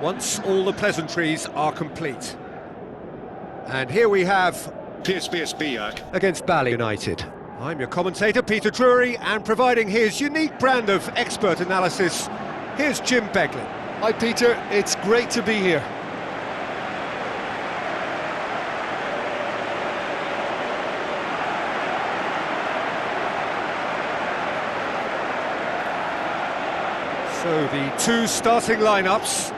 once all the pleasantries are complete. And here we have PSBS Biak against Bali United. I'm your commentator, Peter Drury, and providing his unique brand of expert analysis, here's Jim Beglin. Hi Peter, it's great to be here. So the two starting lineups.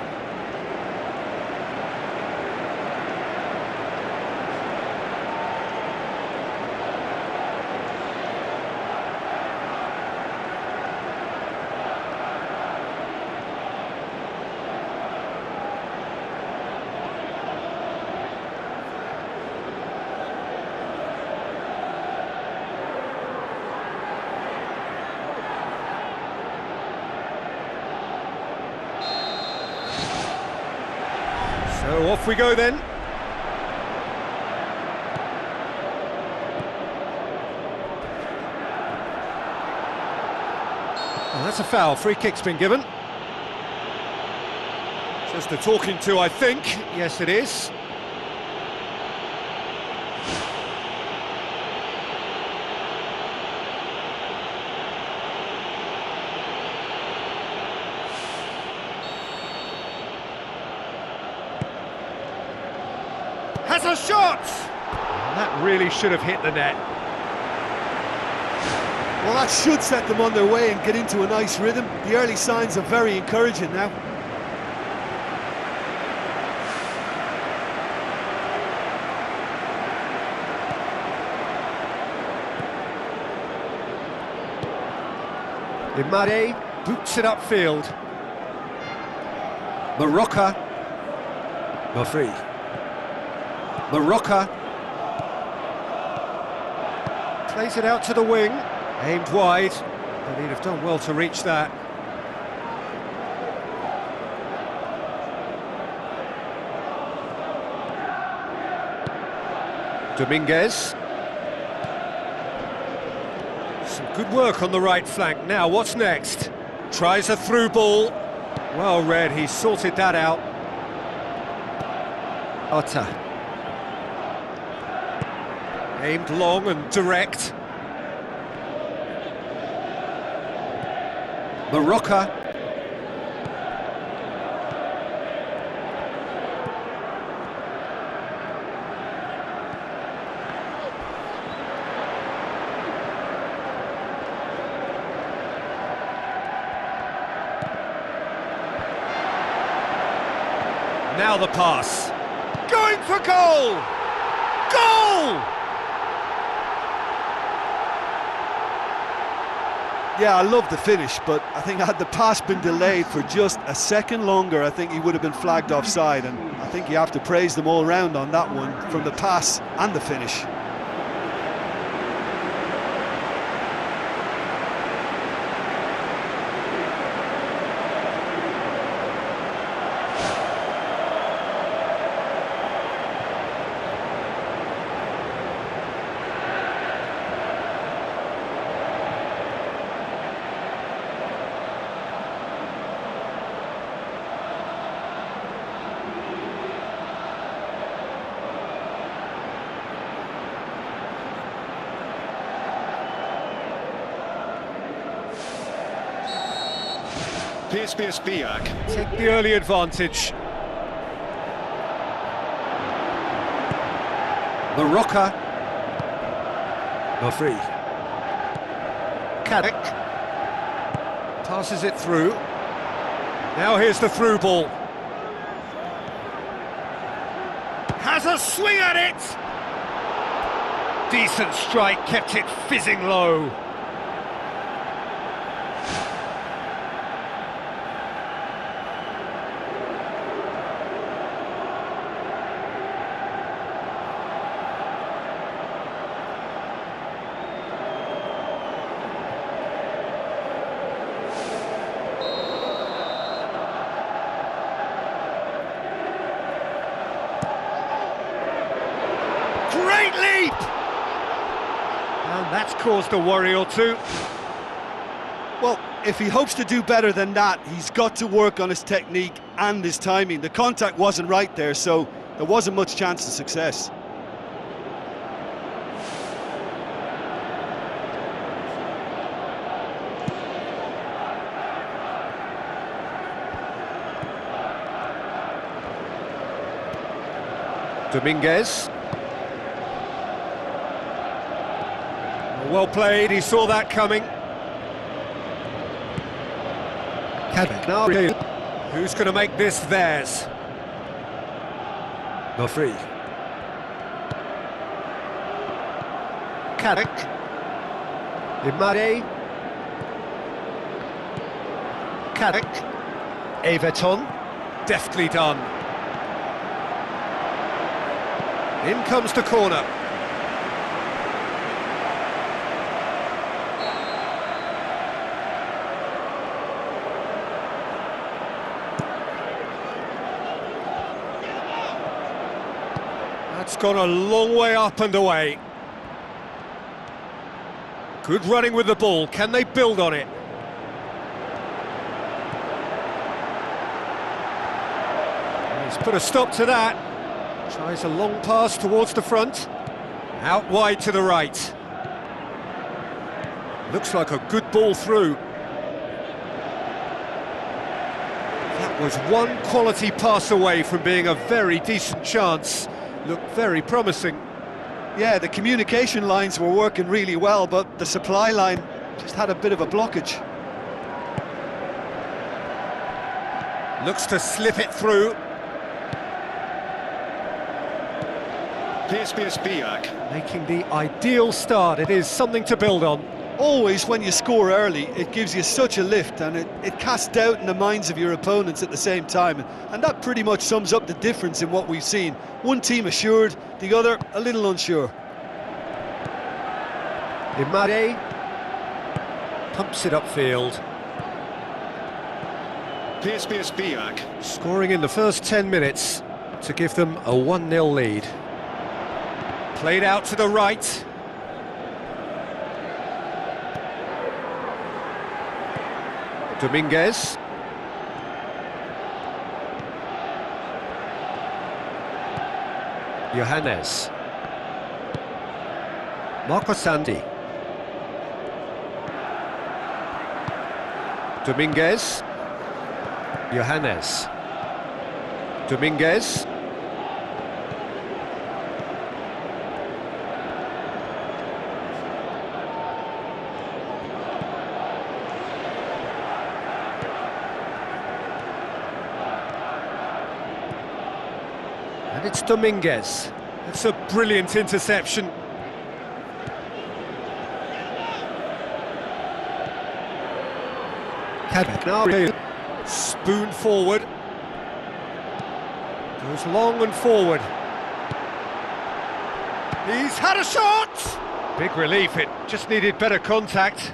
So off we go then. Oh, that's a foul. Free kick's been given. Just a talking to, I think. Yes, it is. Has a shot! And that really should have hit the net. Well, that should set them on their way and get into a nice rhythm. The early signs are very encouraging now. Imade boots it upfield. Merupakan. Free. Merupakan plays it out to the wing, aimed wide, but he'd have done well to reach that. Dominguez. Some good work on the right flank. Now what's next? Tries a through ball. Well read, he sorted that out. Otta. Aimed long and direct. Merupakan. Now the pass. Going for goal! Goal! Yeah, I love the finish, but I think had the pass been delayed for just a second longer, I think he would have been flagged offside, and I think you have to praise them all round on that one, from the pass and the finish. PSBS Biak Take the early advantage. Merupakan. Free. Caddick. Passes it through. Now here's the through ball. Has a swing at it! Decent strike, kept it fizzing low. Great leap! And that's caused a worry or two. Well, if he hopes to do better than that, he's got to work on his technique and his timing. The contact wasn't right there, so there wasn't much chance of success. Dominguez. Well played, he saw that coming. Now, who's going to make this theirs? Not free. Caddick. Imade. Caddick. Everton. Deftly done. In comes the corner. That's gone a long way up and away. Good running with the ball. Can they build on it? He's put a stop to that. Tries a long pass towards the front. Out wide to the right. Looks like a good ball through. That was one quality pass away from being a very decent chance. Looked very promising. Yeah, the communication lines were working really well, but the supply line just had a bit of a blockage. Looks to slip it through. PSBS Biak. Making the ideal start. It is something to build on. Always when you score early, it gives you such a lift, and it casts doubt in the minds of your opponents at the same time. And that pretty much sums up the difference in what we've seen. One team assured, the other a little unsure. Imade pumps it upfield. PSBS Biak. Scoring in the first 10 minutes to give them a 1-0 lead. Played out to the right. Dominguez. Johannes. Marco Santi. Dominguez. Johannes. Dominguez. And it's Dominguez. It's a brilliant interception. Now spoon forward. Goes long and forward. He's had a shot! Big relief, it just needed better contact.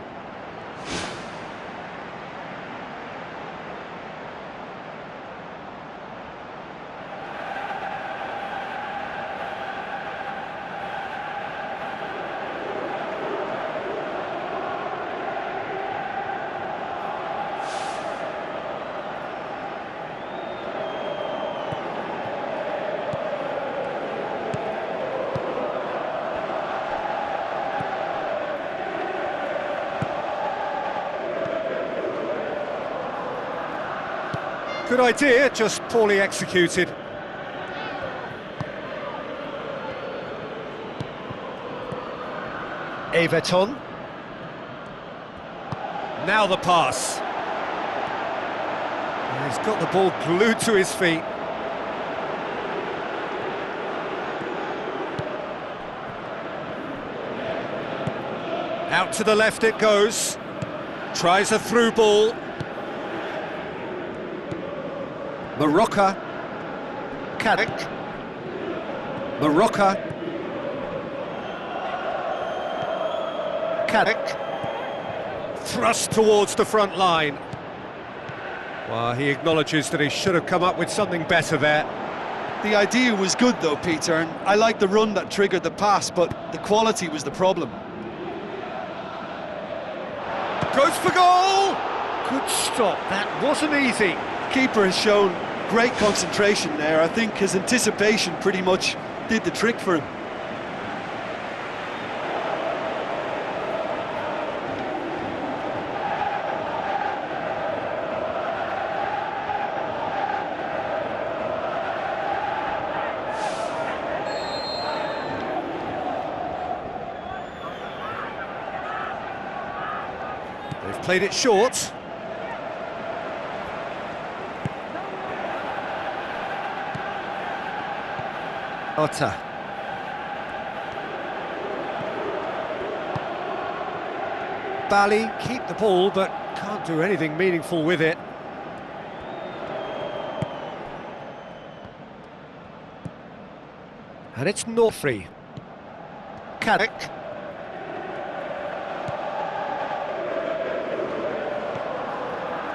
Good idea, just poorly executed. Everton. Now the pass. And he's got the ball glued to his feet. Out to the left it goes. Tries a through ball. Merupakan. Caddick. Merupakan. Caddick. Thrust towards the front line. Well, he acknowledges that he should have come up with something better there. The idea was good though, Peter, and I like the run that triggered the pass, but the quality was the problem. Goes for goal! Good stop, that wasn't easy. Keeper has shown great concentration there. I think his anticipation pretty much did the trick for him. They've played it short. Otta. Bali keep the ball but can't do anything meaningful with it. And it's not free. Kadek.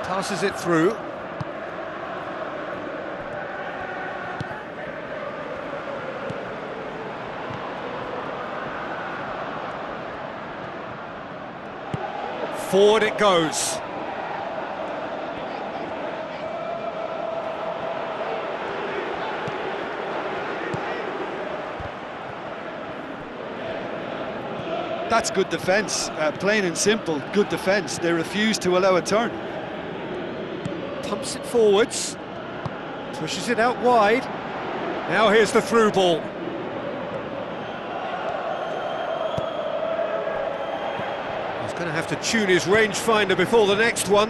Passes it through. Forward it goes. That's good defence, plain and simple, good defence. They refuse to allow a turn. Pumps it forwards, pushes it out wide. Now here's the through ball. He's going to have to tune his rangefinder before the next one.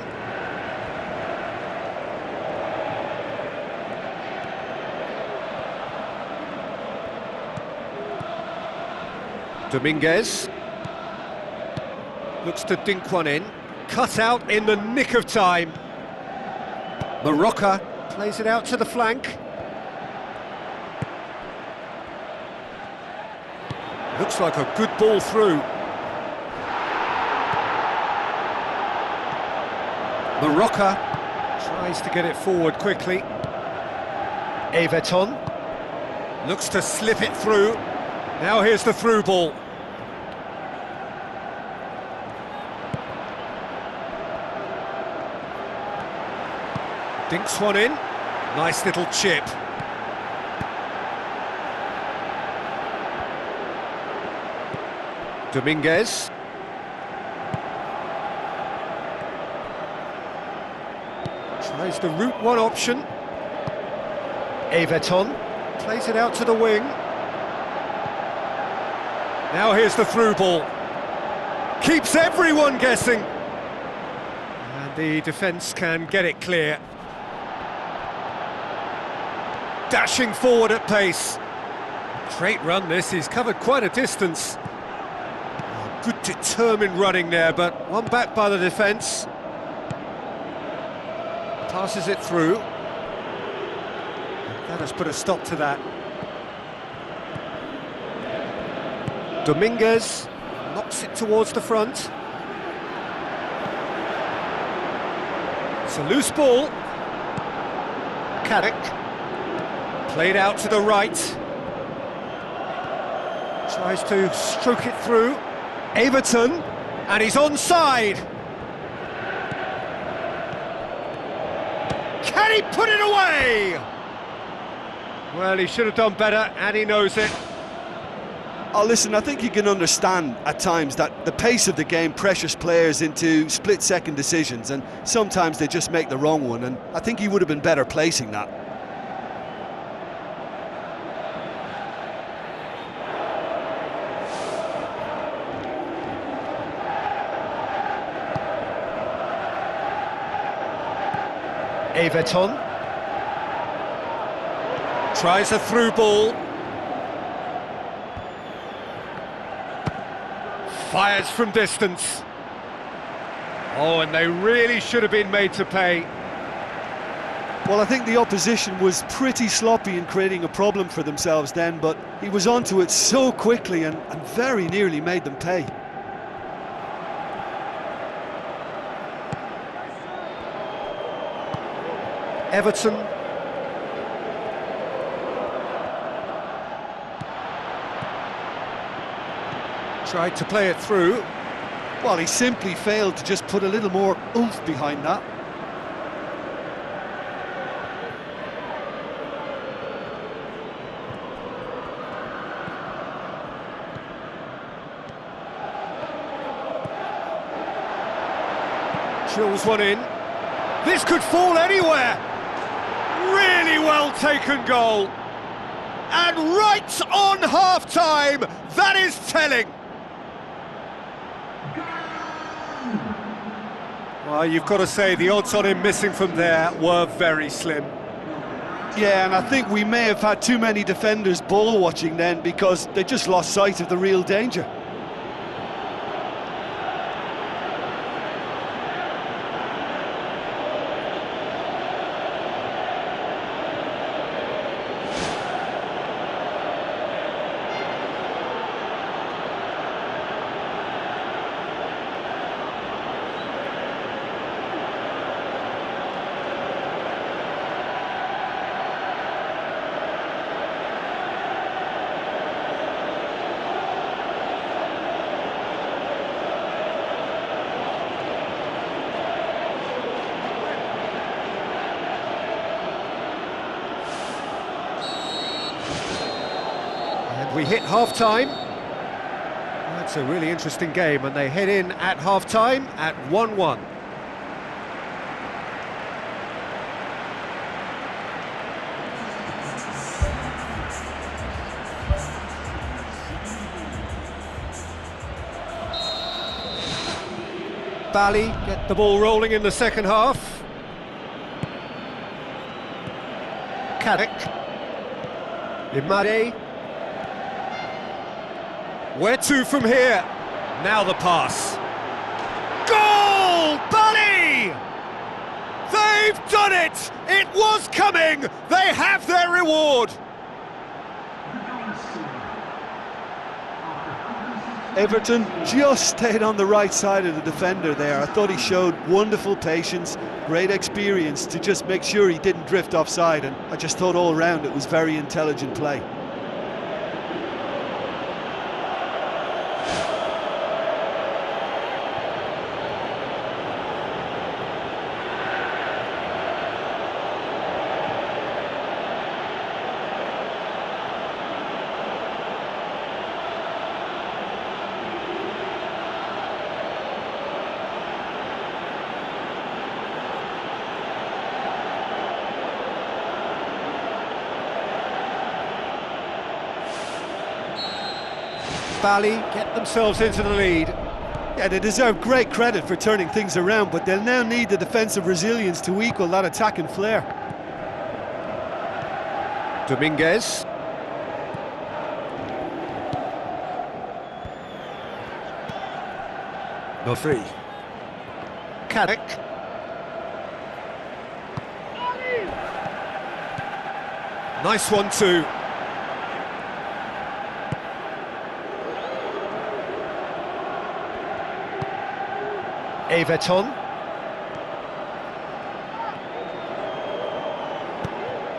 Dominguez looks to dink one in, cut out in the nick of time. Merupakan plays it out to the flank. Looks like a good ball through. Merupakan tries to get it forward quickly. Everton looks to slip it through. Now here's the through ball. Dinks one in. Nice little chip. Dominguez. Tries the route one option. Everton plays it out to the wing. Now here's the through ball. Keeps everyone guessing. And the defence can get it clear. Dashing forward at pace. Great run this, he's covered quite a distance. Oh, good determined running there, but one back by the defence. Passes it through. That has put a stop to that. Dominguez knocks it towards the front. It's a loose ball. Kadek. Played out to the right. Tries to stroke it through. Everton, and he's onside. Can he put it away? Well, he should have done better, and he knows it. Oh, listen, I think you can understand at times that the pace of the game pressures players into split-second decisions, and sometimes they just make the wrong one, and I think he would have been better placing that. Everton tries a through ball. Fires from distance. Oh, and they really should have been made to pay. Well, I think the opposition was pretty sloppy in creating a problem for themselves then, but he was onto it so quickly and very nearly made them pay. Everton. Tried to play it through. Well, he simply failed to just put a little more oomph behind that. Chills one in. This could fall anywhere. Really well taken goal. And right on half-time, that is telling. Well, you've got to say the odds on him missing from there were very slim. Yeah, and I think we may have had too many defenders ball watching then, because they just lost sight of the real danger. We hit half-time. That's a really interesting game, and they head in at half-time at 1-1. Bali get the ball rolling in the second half. Kadek. Imade. Where to from here? Now the pass. Goal! Bali! They've done it! It was coming! They have their reward! Everton just stayed on the right side of the defender there. I thought he showed wonderful patience, great experience to just make sure he didn't drift offside, and I just thought all round it was very intelligent play. Bali get themselves into the lead. Yeah, they deserve great credit for turning things around, but they'll now need the defensive resilience to equal that attacking flair. Dominguez. No free. Kadek. Nice one too. Everton.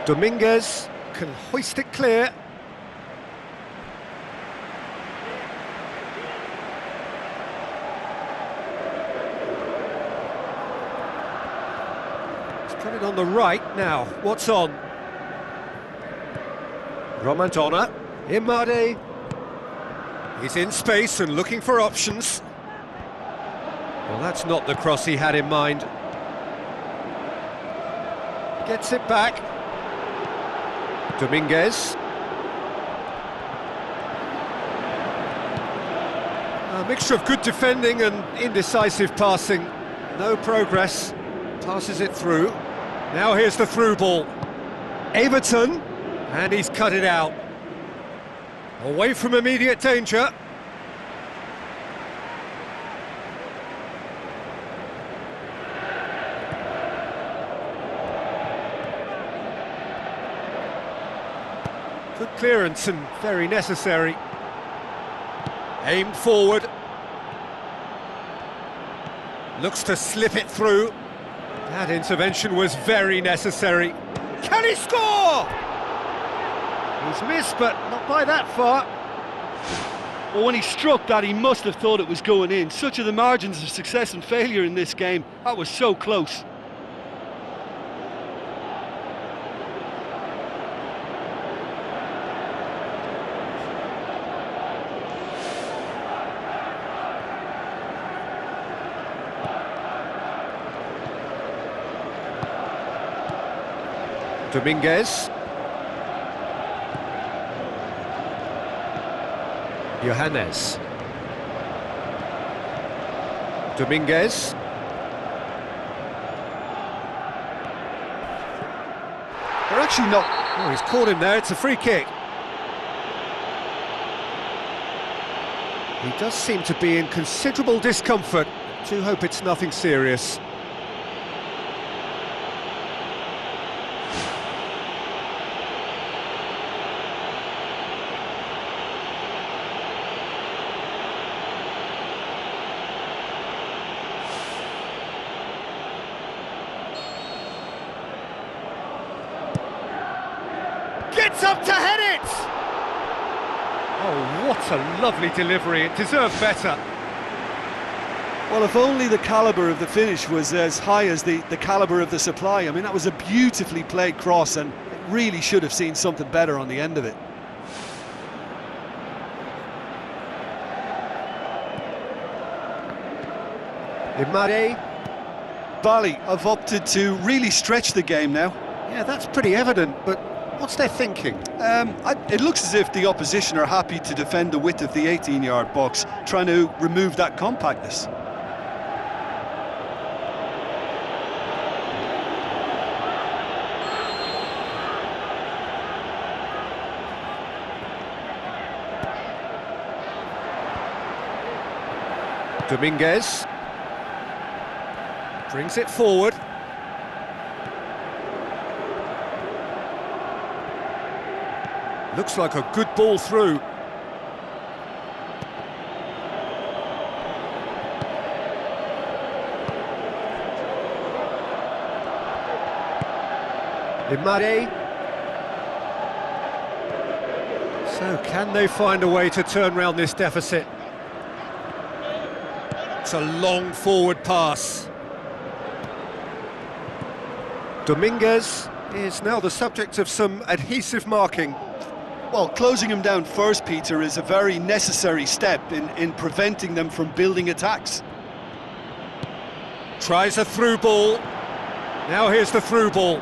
Dominguez can hoist it clear. He's got it on the right now. What's on? Romandona. Imade. He's in space and looking for options. Well, that's not the cross he had in mind. Gets it back. Dominguez. A mixture of good defending and indecisive passing. No progress. Passes it through. Now here's the through ball. Everton. And he's cut it out. Away from immediate danger. Good clearance and very necessary. Aimed forward. Looks to slip it through. That intervention was very necessary. Can he score? He's missed, but not by that far. Well, when he struck that, he must have thought it was going in. Such are the margins of success and failure in this game. That was so close. Dominguez. Johannes. Dominguez. They're actually not... Oh, he's caught him there, it's a free kick. He does seem to be in considerable discomfort. Do hope it's nothing serious. Gets up to head it! Oh, what a lovely delivery, it deserved better. Well, if only the calibre of the finish was as high as the calibre of the supply. I mean, that was a beautifully played cross and it really should have seen something better on the end of it. Imade. Bali have opted to really stretch the game now. Yeah, that's pretty evident, but what's their thinking? It looks as if the opposition are happy to defend the width of the 18-yard box, trying to remove that compactness. Dominguez brings it forward. Looks like a good ball through. Imade. So can they find a way to turn round this deficit? It's a long forward pass. Dominguez is now the subject of some adhesive marking. Well, closing him down first, Peter, is a very necessary step in preventing them from building attacks. Tries a through ball. Now here's the through ball.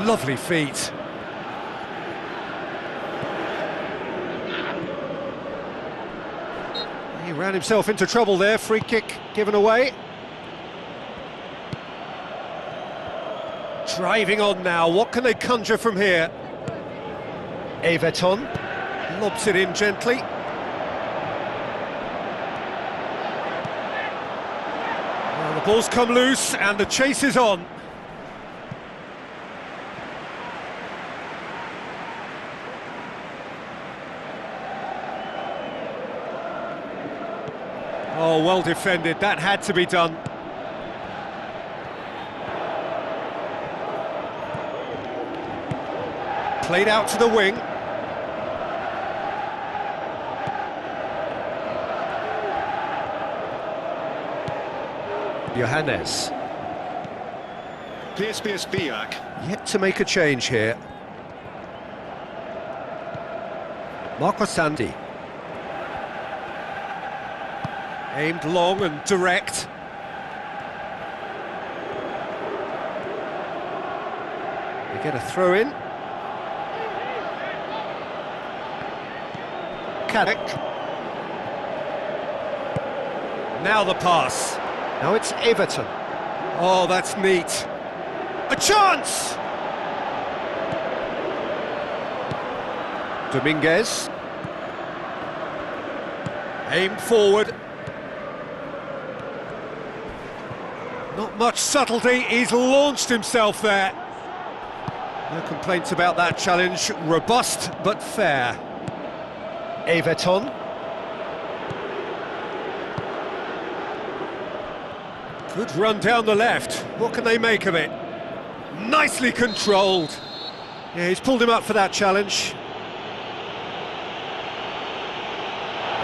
Lovely feet. He ran himself into trouble there. Free kick given away. Driving on now. What can they conjure from here? Everton lobs it in gently. Well, the ball's come loose and the chase is on. Oh, well defended, that had to be done. Played out to the wing. Johannes. PSBS Biak. Yet to make a change here. Marco Santi. Aimed long and direct. They get a throw in. Caddick. Now the pass. Now it's Everton. Oh, that's neat. A chance! Dominguez. Aimed forward. Not much subtlety, he's launched himself there. No complaints about that challenge, robust but fair. Everton. Good run down the left, what can they make of it? Nicely controlled. Yeah, he's pulled him up for that challenge.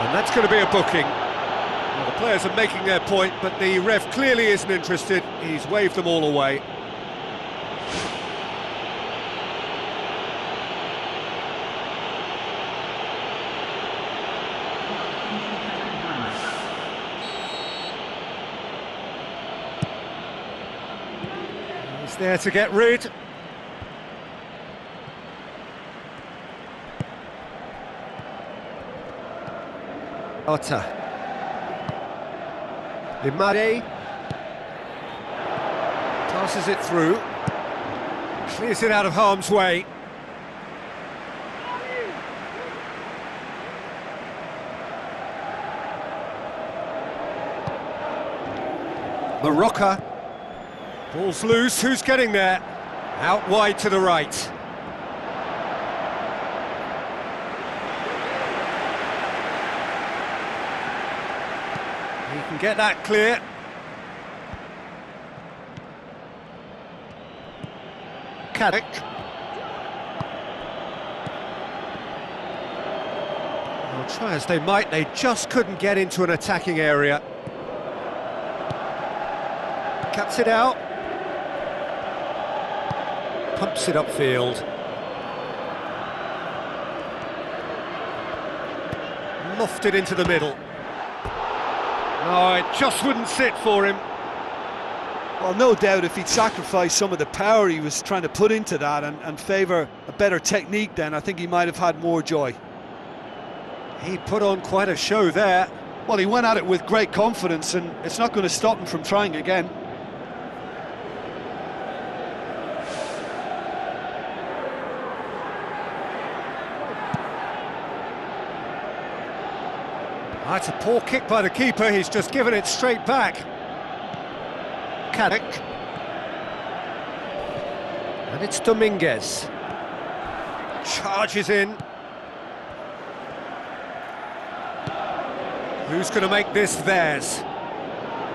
And that's going to be a booking. Well, the players are making their point, but the ref clearly isn't interested. He's waved them all away. He's there to get rid. Otta. Imade passes it through, clears it out of harm's way. Merupakan. Ball's loose, who's getting there? Out wide to the right. He can get that clear. Caddick. Well, try as they might, they just couldn't get into an attacking area. Cuts it out. Pumps it upfield. Lofted into the middle. Oh, it just wouldn't sit for him. Well, no doubt if he'd sacrificed some of the power he was trying to put into that and favour a better technique, then I think he might have had more joy. He put on quite a show there. Well, he went at it with great confidence, and it's not going to stop him from trying again. That's a poor kick by the keeper, he's just given it straight back. Caddick. And it's Dominguez. Charges in. Who's going to make this theirs?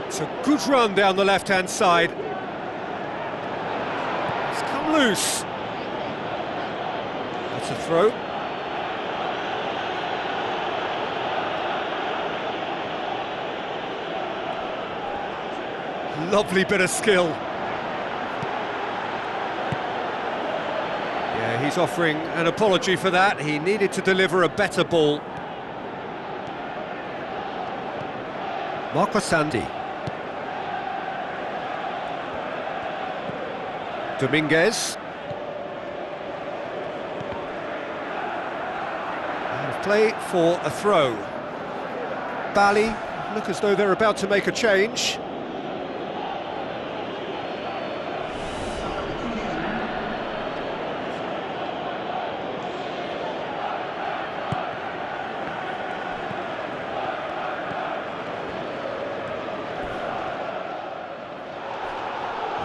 It's a good run down the left-hand side. It's come loose. That's a throw. Lovely bit of skill. Yeah, he's offering an apology for that. He needed to deliver a better ball. Marco Sandy. Dominguez. And play for a throw. Bali look as though they're about to make a change.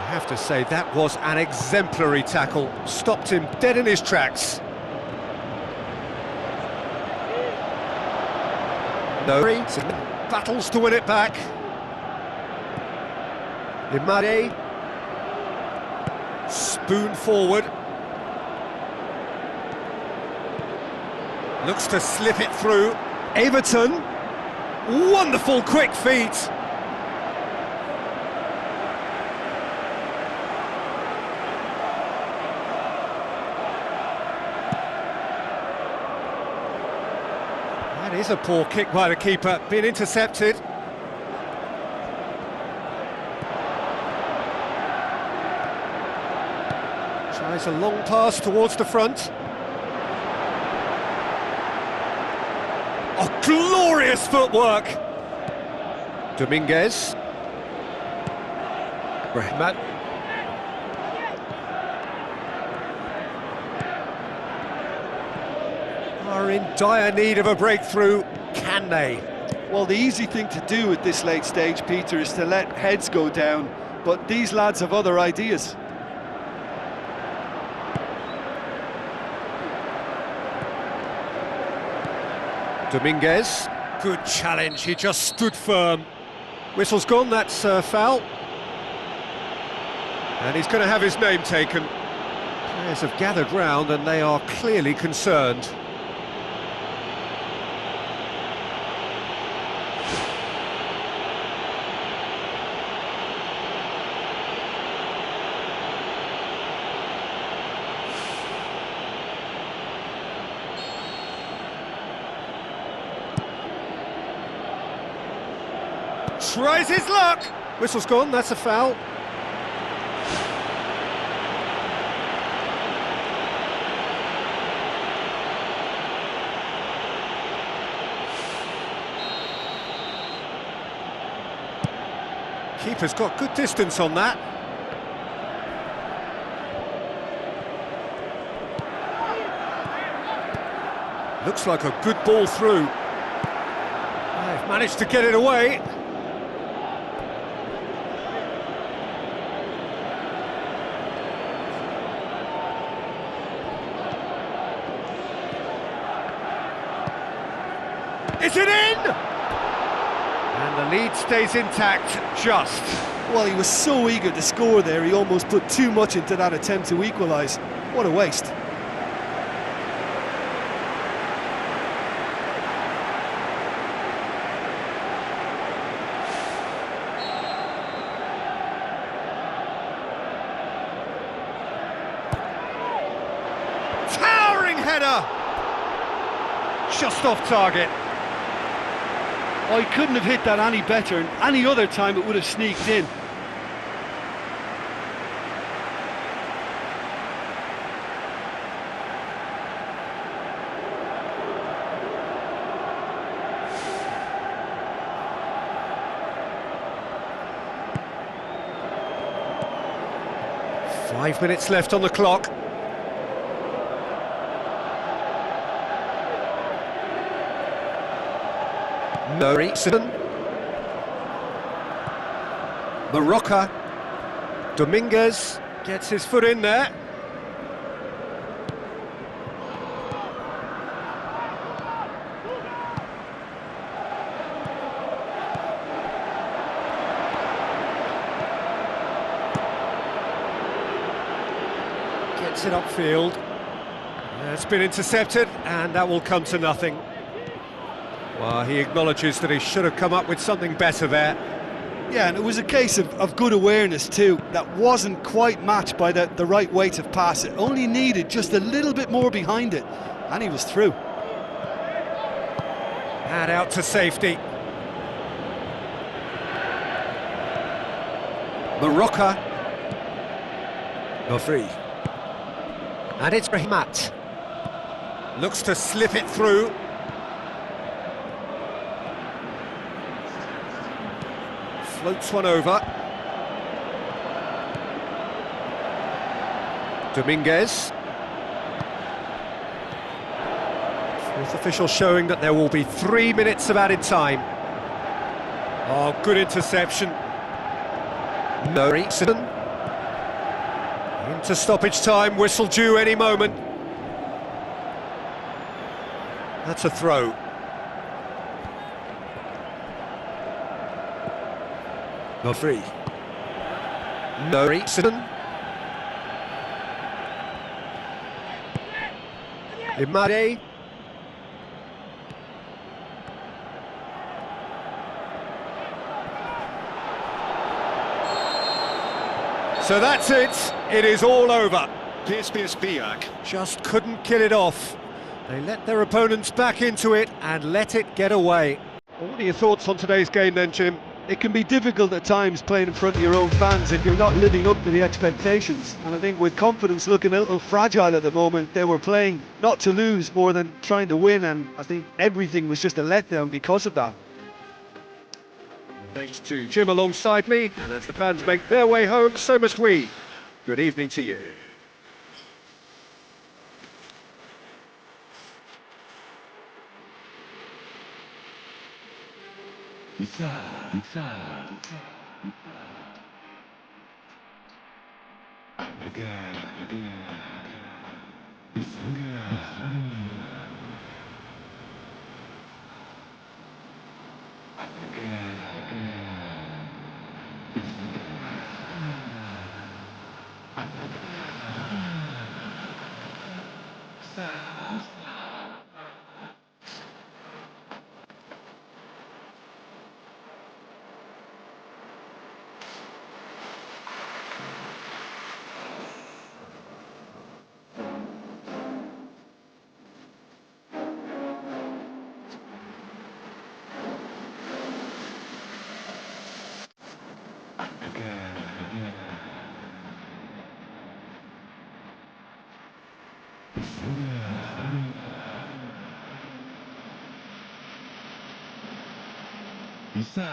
I have to say, that was an exemplary tackle. Stopped him dead in his tracks. Diri battles to win it back. Imade. Spoon forward. Looks to slip it through. Everton. Wonderful quick feet. That is a poor kick by the keeper, being intercepted. Tries a long pass towards the front. Oh, glorious footwork! Dominguez. Rahmat. Are in dire need of a breakthrough, can they? Well, the easy thing to do at this late stage, Peter, is to let heads go down, but these lads have other ideas. Dominguez, good challenge, he just stood firm. Whistle's gone, that's foul. And he's going to have his name taken. Players have gathered round and they are clearly concerned. Tries his luck! Whistle's gone, that's a foul. Keeper's got good distance on that. Looks like a good ball through. They've managed to get it away. Is it in? And the lead stays intact, just. Well, he was so eager to score there, he almost put too much into that attempt to equalise. What a waste. Towering header! Just off target. Oh, he couldn't have hit that any better, and any other time it would have sneaked in. Five minutes left on the clock. Diri, Merupakan, Dominguez gets his foot in there. Gets it upfield. It's been intercepted, and that will come to nothing. Well, he acknowledges that he should have come up with something better there. Yeah, and it was a case of good awareness too. That wasn't quite matched by the right weight of pass. It only needed just a little bit more behind it, and he was through. And out to safety. Merupakan. Go free. And it's Rahmat. Looks to slip it through. Floats one over. Dominguez. Fourth official showing that there will be 3 minutes of added time. Oh, good interception. Diri. Into stoppage time, whistle due any moment. That's a throw. Go free. Diri. Imade. So that's it. It is all over. PSBS Biak. Just couldn't kill it off. They let their opponents back into it and let it get away. What are your thoughts on today's game then, Jim? It can be difficult at times playing in front of your own fans if you're not living up to the expectations. And I think with confidence looking a little fragile at the moment, they were playing not to lose more than trying to win, and I think everything was just a letdown because of that. Thanks to Jim alongside me, and as the fans make their way home, so must we. Good evening to you. bisa.